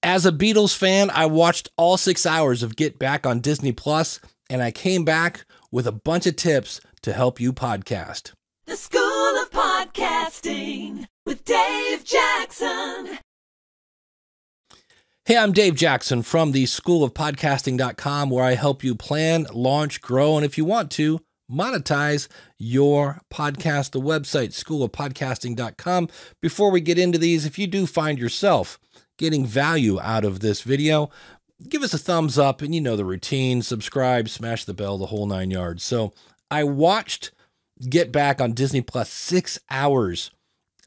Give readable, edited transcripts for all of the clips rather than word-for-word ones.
As a Beatles fan, I watched all 6 hours of Get Back on Disney Plus, and I came back with a bunch of tips to help you podcast. The School of Podcasting with Dave Jackson. Hey, I'm Dave Jackson from the schoolofpodcasting.com, where I help you plan, launch, grow, and if you want to, monetize your podcast. The website, schoolofpodcasting.com. Before we get into these, if you do find yourself getting value out of this video, give us a thumbs up, and you know the routine. Subscribe, smash the bell, the whole 9 yards. So I watched Get Back on Disney Plus, 6 hours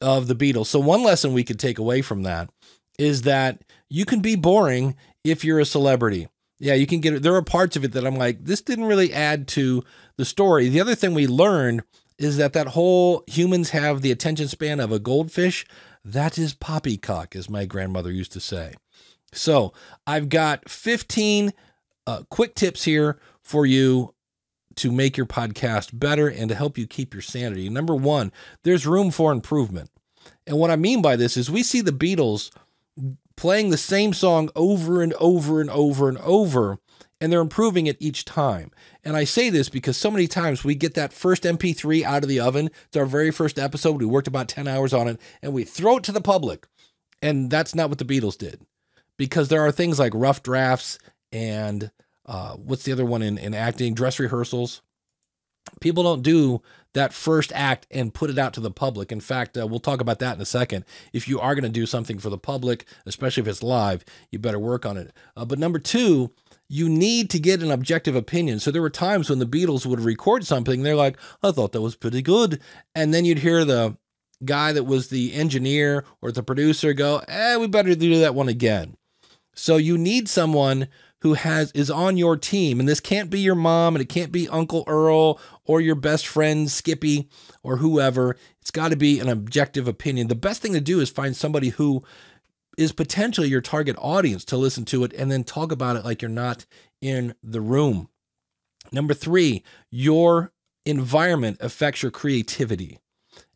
of the Beatles. So one lesson we could take away from that is that you can be boring if you're a celebrity. Yeah, you can get it. There are parts of it that I'm like, this didn't really add to the story. The other thing we learned is that whole humans have the attention span of a goldfish. That is poppycock, as my grandmother used to say. So I've got 15 quick tips here for you to make your podcast better and to help you keep your sanity. Number one, there's room for improvement. And what I mean by this is we see the Beatles playing the same song over and over and over and over, and they're improving it each time. And I say this because so many times we get that first MP3 out of the oven. It's our very first episode. We worked about 10 hours on it, and we throw it to the public. And that's not what the Beatles did, because there are things like rough drafts and what's the other one in acting? Dress rehearsals. People don't do that first act and put it out to the public. In fact, we'll talk about that in a second. If you are going to do something for the public, especially if it's live, you better work on it. But number two, you need to get an objective opinion. So there were times when the Beatles would record something, they're like, I thought that was pretty good. And then you'd hear the guy that was the engineer or the producer go, we better do that one again. So you need someone who is on your team. And this can't be your mom, and it can't be Uncle Earl or your best friend Skippy or whoever. It's got to be an objective opinion. The best thing to do is find somebody who is potentially your target audience to listen to it and then talk about it like you're not in the room. Number three, your environment affects your creativity.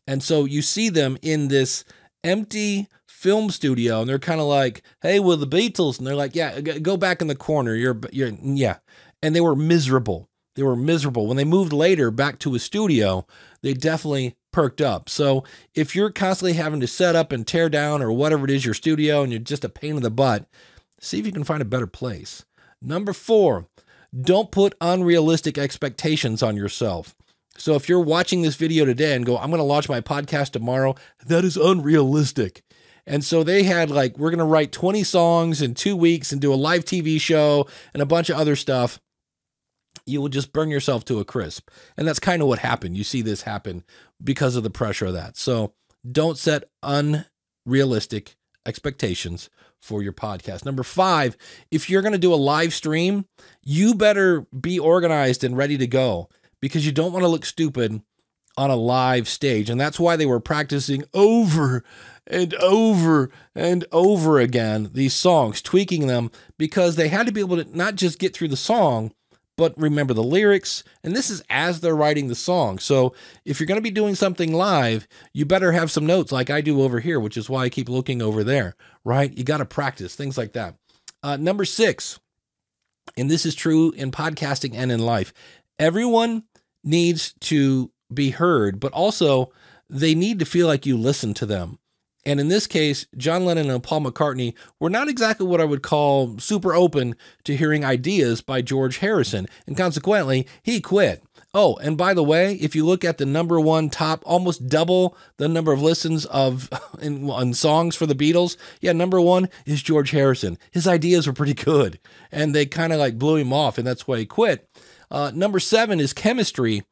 And so you see them in this empty film studio, and they're kind of like, hey, we're the Beatles. And they're like, yeah, go back in the corner. Yeah. And they were miserable. They were miserable. When they moved later back to a studio, they definitely perked up. So if you're constantly having to set up and tear down or whatever it is your studio, and you're just a pain in the butt, see if you can find a better place. Number four, don't put unrealistic expectations on yourself. So if you're watching this video today and go, I'm going to launch my podcast tomorrow, that is unrealistic. And so they had like, we're going to write 20 songs in 2 weeks and do a live TV show and a bunch of other stuff. You will just burn yourself to a crisp. And that's kind of what happened. You see this happen because of the pressure of that. So don't set unrealistic expectations for your podcast. Number five, if you're going to do a live stream, you better be organized and ready to go, because you don't want to look stupid on a live stage. And that's why they were practicing over and over and over again, these songs, tweaking them, because they had to be able to not just get through the song, but remember the lyrics. And this is as they're writing the song. So if you're going to be doing something live, you better have some notes like I do over here, which is why I keep looking over there, right? You got to practice, things like that. Number six, and this is true in podcasting and in life, everyone needs to be heard, but also they need to feel like you listen to them. And in this case, John Lennon and Paul McCartney were not exactly what I would call super open to hearing ideas by George Harrison. And consequently, he quit. Oh, and by the way, if you look at the number one top, almost double the number of listens on songs for the Beatles, yeah, number one is George Harrison. His ideas were pretty good, and they kind of like blew him off, and that's why he quit. Number seven is chemistry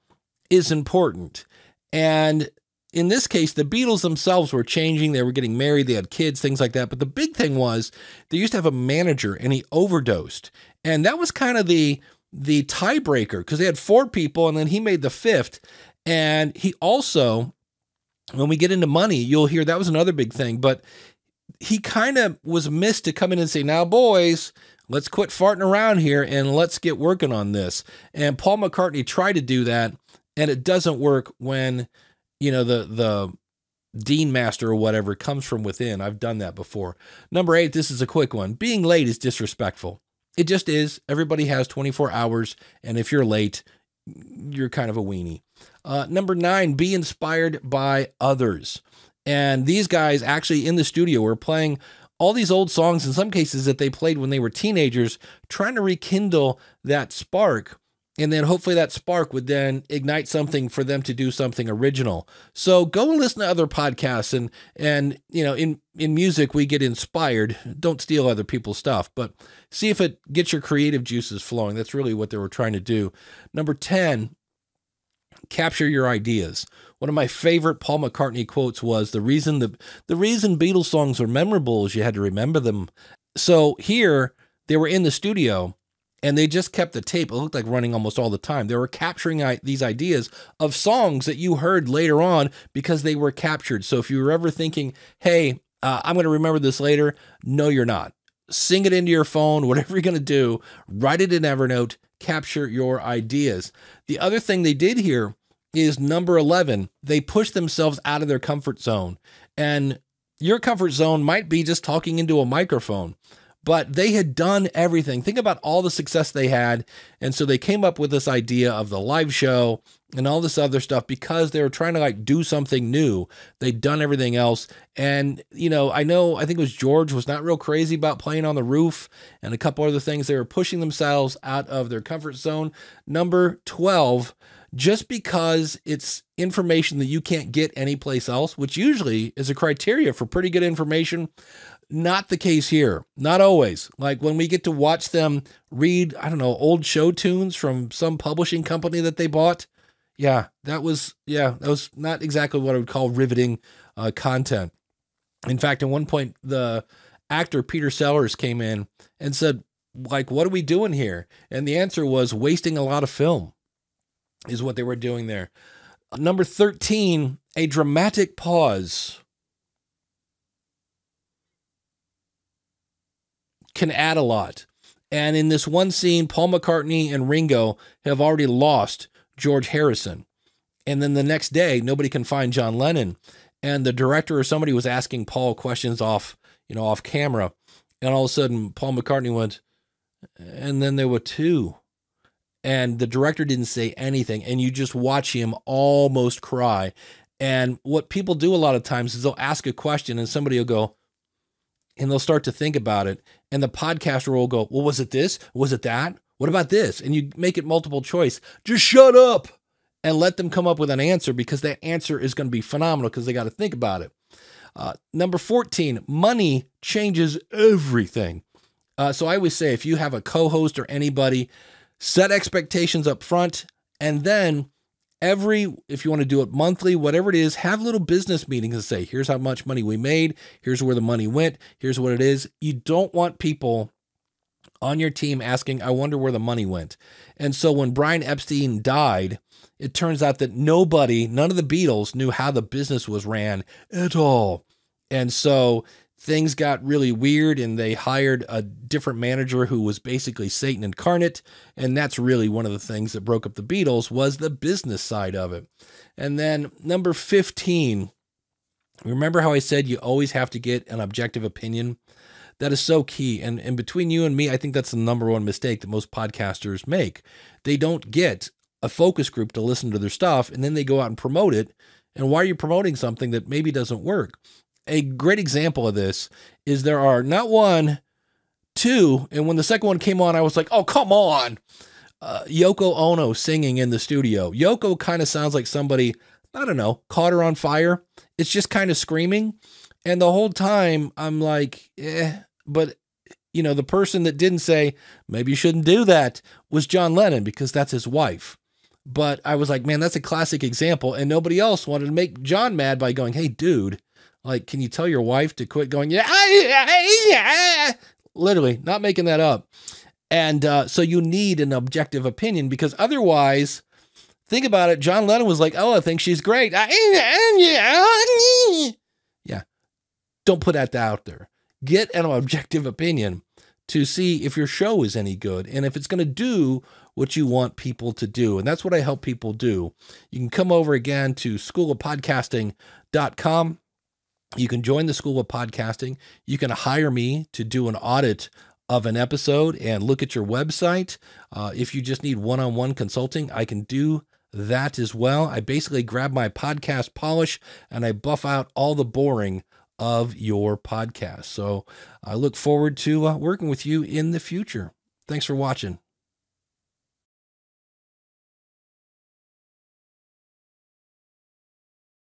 is important. And in this case, the Beatles themselves were changing. They were getting married. They had kids, things like that. But the big thing was they used to have a manager, and he overdosed. And that was kind of the tiebreaker, because they had four people, and then he made the fifth. And he also, when we get into money, you'll hear that was another big thing. But he kind of was missed to come in and say, now, boys, let's quit farting around here and let's get working on this. And Paul McCartney tried to do that, and it doesn't work when, you know, the Dean Master or whatever comes from within. I've done that before. Number 8, this is a quick one. Being late is disrespectful. It just is. Everybody has 24 hours, and if you're late, you're kind of a weenie. Number 9, be inspired by others. And these guys actually in the studio were playing all these old songs, in some cases that they played when they were teenagers, trying to rekindle that spark. And then hopefully that spark would then ignite something for them to do something original. So go and listen to other podcasts. And you know, in music, we get inspired. Don't steal other people's stuff, but see if it gets your creative juices flowing. That's really what they were trying to do. Number 10, capture your ideas. One of my favorite Paul McCartney quotes was, the reason Beatles songs are memorable is you had to remember them. So here they were in the studio, and they just kept the tape. It looked like running almost all the time. They were capturing these ideas of songs that you heard later on because they were captured. So if you were ever thinking, hey, I'm going to remember this later, no, you're not. Sing it into your phone, whatever you're going to do, write it in Evernote, capture your ideas. The other thing they did here is number 11. They pushed themselves out of their comfort zone. And your comfort zone might be just talking into a microphone. But they had done everything. Think about all the success they had. And so they came up with this idea of the live show and all this other stuff because they were trying to like do something new. They'd done everything else. And, you know, I think it was George was not real crazy about playing on the roof and a couple other things. They were pushing themselves out of their comfort zone. Number 12, just because it's information that you can't get anyplace else, which usually is a criteria for pretty good information. Not the case here. Not always. Like when we get to watch them read, I don't know, old show tunes from some publishing company that they bought. Yeah, that was not exactly what I would call riveting content. In fact, at one point, the actor Peter Sellers came in and said, like, what are we doing here? And the answer was wasting a lot of film is what they were doing there. Number 13, a dramatic pause can add a lot. And in this one scene, Paul McCartney and Ringo have already lost George Harrison. And then the next day, nobody can find John Lennon. And the director or somebody was asking Paul questions off camera. And all of a sudden, Paul McCartney went, and then there were 2. And the director didn't say anything. And you just watch him almost cry. And what people do a lot of times is they'll ask a question and somebody will go, and they'll start to think about it. And the podcaster will go, well, was it this? Was it that? What about this? And you make it multiple choice. Just shut up and let them come up with an answer because that answer is going to be phenomenal because they got to think about it. Number 14, money changes everything. So I always say if you have a co-host or anybody, set expectations up front and then if you want to do it monthly, whatever it is, have little business meetings and say, here's how much money we made. Here's where the money went. Here's what it is. You don't want people on your team asking, I wonder where the money went. And so when Brian Epstein died, it turns out that none of the Beatles knew how the business was ran at all. And so things got really weird and they hired a different manager who was basically Satan incarnate. And that's really one of the things that broke up the Beatles was the business side of it. And then number 15, remember how I said you always have to get an objective opinion? That is so key. And between you and me, I think that's the number one mistake that most podcasters make. They don't get a focus group to listen to their stuff and then they go out and promote it. And why are you promoting something that maybe doesn't work? A great example of this is there are not 1, 2, and when the second one came on, I was like, oh, come on. Yoko Ono singing in the studio. Yoko kind of sounds like somebody, I don't know, caught her on fire. It's just kind of screaming. And the whole time I'm like, but you know, the person that didn't say, maybe you shouldn't do that was John Lennon because that's his wife. But I was like, man, that's a classic example. And nobody else wanted to make John mad by going, hey, dude, like, can you tell your wife to quit going, yeah, literally, not making that up. And so you need an objective opinion because otherwise, think about it. John Lennon was like, oh, I think she's great. Yeah. Don't put that out there. Get an objective opinion to see if your show is any good and if it's going to do what you want people to do. And that's what I help people do. You can come over again to schoolofpodcasting.com. You can join the School of Podcasting. You can hire me to do an audit of an episode and look at your website. If you just need one-on-one consulting, I can do that as well. I basically grab my podcast polish and I buff out all the boring of your podcast. So I look forward to working with you in the future. Thanks for watching.